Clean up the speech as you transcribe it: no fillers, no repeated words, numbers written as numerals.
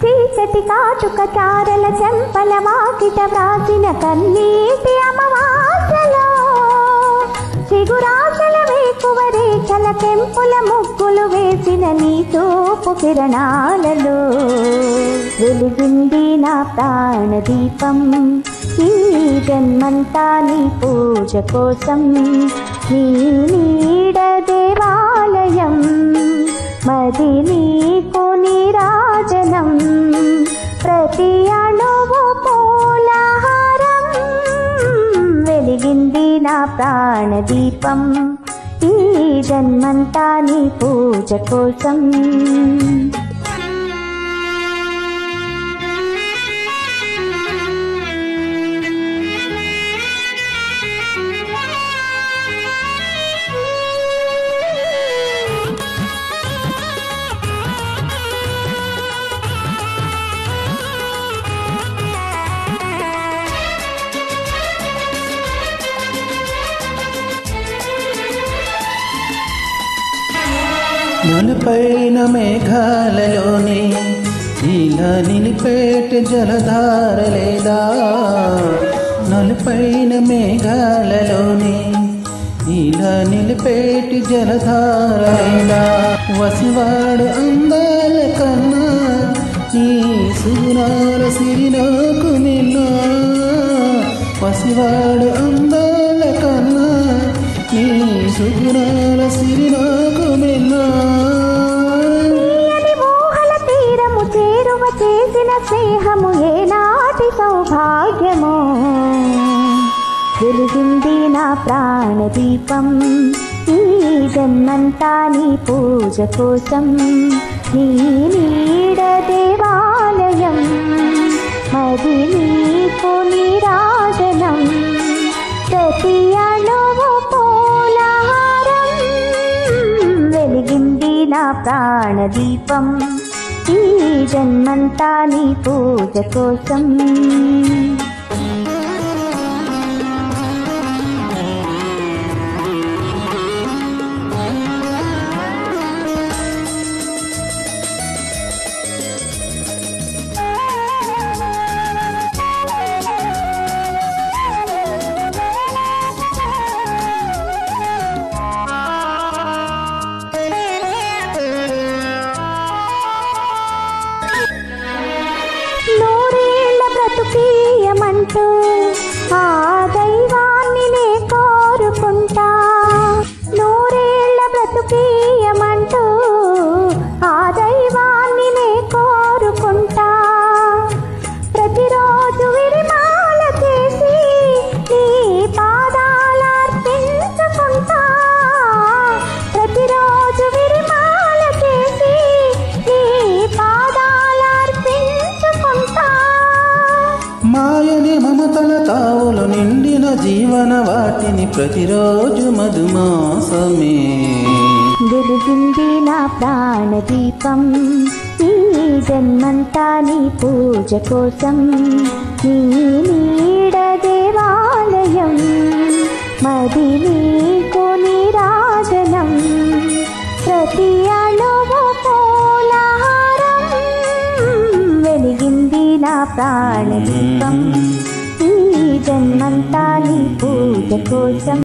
చీకటి కాటుక చారల చెంపల వాకిట వ్రాసిన కన్నీటి అమావాస్యలో చిగురాశల వేకువ రేఖల కెంపుల ముగ్గులు వేసిన నీ తోపు కిరణాలలో వెలిగింది నా ప్రాణదీపం ఈ జన్మంతా నీ పూజ కోసం నీ నీడ దేవాలయం మది నీకు నీరాజనం ప్రతి అణువు పూలహారం వెలిగింది నా ప్రాణదీపం ఈ జన్మంతా నీ పూజ కోసం నలుపైన మేఘాలలోనే ఇలా నిలిపేటి జలధారలేదా నలుపైన మేఘాలలోనే ఇలా నిలిపేటి జలధారలేదా వసివాడు అందాల కన్నా ఈ సుగుణాల సిరిలోకు నిన్నా వసివాడు అందాల కన్నా నీ సుగుణాల సిరిలోకు నిన్నా చేసిన స్నేహము ఏనాటి సౌభాగ్యమో వెలిగింది నా ప్రాణదీపం ఈ జన్మంతా నీ పూజ కోసం నీ నీడ దేవాలయం మది నీకు నీరాజనం ప్రతి అణువు పూలహారం వెలిగింది నా ప్రాణదీపం ఈ జన్మంతా నీ పూజ కోసం బ్రతుకీయమంటూ ఆ దైవాన్ని నే కోరుకుంటా నూరేళ్ల బ్రతుకీయమంటూ ఆ దైవాన్ని నే కోరుకుంటా ప్రతిరోజు విరిమాల చేసి నీ పాదాలర్పించుకుంటా ప్రతిరోజు విరిమాల చేసి నీ పాదాలర్పించుకుంటా మాయని మమతల తావులు నిండిన జీవన వాటిని ప్రతిరోజు మధుమాసమే వెలిగింది నా ప్రాణదీపం ఈ జన్మంతా నీ పూజ కోసం నీ నీడ దేవాలయం మది నీకు నీరాజనం ప్రతి అణువు పూలహారం వెలిగింది నా ప్రాణదీపం ఈ జన్మంతా నీ పూజ కోసం